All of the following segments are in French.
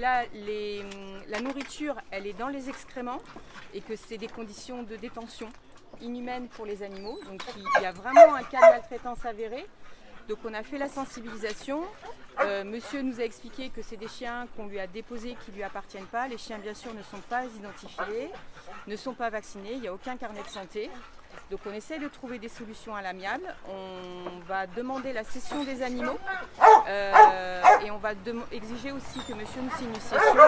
là, la nourriture, elle est dans les excréments et que c'est des conditions de détention inhumaines pour les animaux. Donc il y a vraiment un cas de maltraitance avéré. Donc on a fait la sensibilisation. Monsieur nous a expliqué que c'est des chiens qu'on lui a déposés qui ne lui appartiennent pas. Les chiens, bien sûr, ne sont pas identifiés, ne sont pas vaccinés, il n'y a aucun carnet de santé. Donc on essaie de trouver des solutions à l'amiable. On va demander la cession des animaux et on va exiger aussi que monsieur nous signe une cession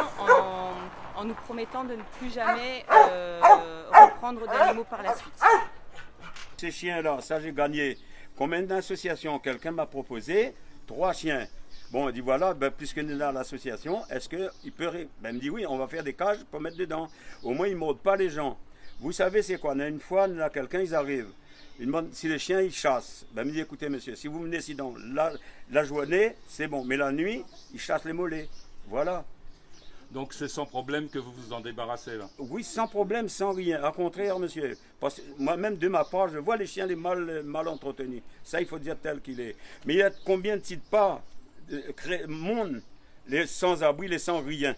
en nous promettant de ne plus jamais reprendre d'animaux par la suite. Ces chiens-là, ça j'ai gagné. Combien d'associations quelqu'un m'a proposé? 3 chiens. Bon, il dit voilà, ben, puisque nous avons l'association, est-ce qu'il peut... Ben, il me dit oui, on va faire des cages pour mettre dedans. Au moins, ils ne mordent pas les gens. Vous savez c'est quoi? Une fois, il y a quelqu'un, ils arrivent. Ils demandent si les chiens, ils chassent. Ben, il me dit écoutez monsieur, si vous venez ici dans la journée, c'est bon. Mais la nuit, ils chassent les mollets. Voilà. Donc c'est sans problème que vous vous en débarrassez là? Oui, sans problème, sans rien. Au contraire, monsieur. Parce que moi-même, de ma part, je vois les chiens les mal entretenus. Ça, il faut dire tel qu'il est. Mais il y a combien de petites parts monde, les sans-abri, les sans-rien.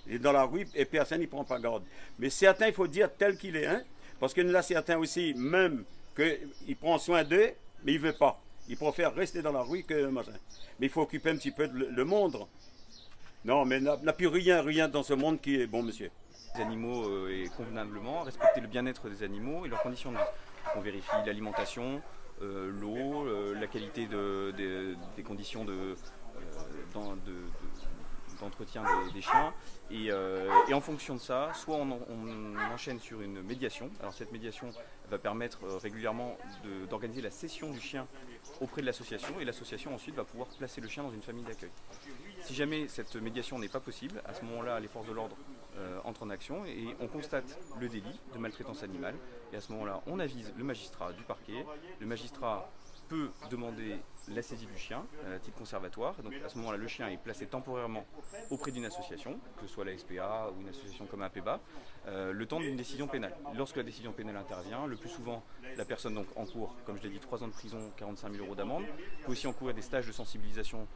Et dans la rue, et personne n'y prend pas garde. Mais certains, il faut dire tel qu'il est. Hein? Parce qu'il y en a certains aussi, même qu'il prend soin d'eux, mais il ne veut pas. Il préfère rester dans la rue que machin. Mais il faut occuper un petit peu le monde. Non, mais il n'y a plus rien dans ce monde qui est bon, monsieur. Les animaux et convenablement, respecter le bien-être des animaux et leurs conditions de vie. On vérifie l'alimentation, l'eau, la qualité des conditions d'entretien des chiens. Et en fonction de ça, soit on enchaîne sur une médiation. Alors cette médiation va permettre régulièrement d'organiser la cession du chien auprès de l'association et l'association ensuite va pouvoir placer le chien dans une famille d'accueil. Si jamais cette médiation n'est pas possible, à ce moment-là, les forces de l'ordre entrent en action et on constate le délit de maltraitance animale. Et à ce moment-là, on avise le magistrat du parquet. Le magistrat peut demander la saisie du chien à titre conservatoire. Donc à ce moment-là, le chien est placé temporairement auprès d'une association, que ce soit la SPA ou une association comme APEBA, le temps d'une décision pénale. Lorsque la décision pénale intervient, le plus souvent, la personne donc encourt, comme je l'ai dit, 3 ans de prison, 45 000 € d'amende, peut aussi encourir des stages de sensibilisation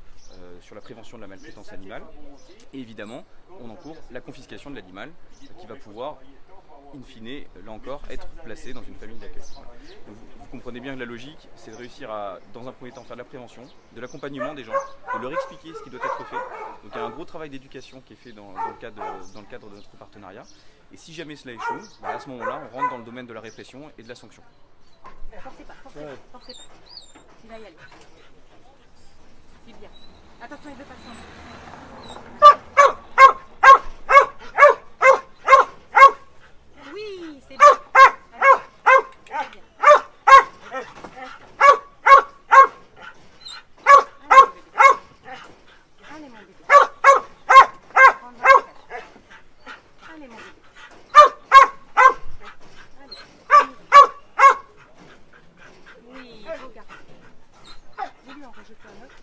sur la prévention de la maltraitance animale. Et évidemment, on encourt la confiscation de l'animal qui va pouvoir in fine, là encore, être placé dans une famille d'accueil. Vous comprenez bien que la logique, c'est de réussir à, dans un premier temps, faire de la prévention, de l'accompagnement des gens, de leur expliquer ce qui doit être fait. Donc il y a un gros travail d'éducation qui est fait dans le cadre de notre partenariat. Et si jamais cela échoue, bah à ce moment-là, on rentre dans le domaine de la répression et de la sanction. Forcez pas. Tu vas y aller. C'est bien. Attention, il veut passer. Oui, c'est bien. Allez, bien. Allez, mon bébé. Prends dans la cage. Allez, mon bébé. Allez. Oui, beau garçon. Dis-lui en rajouter un autre.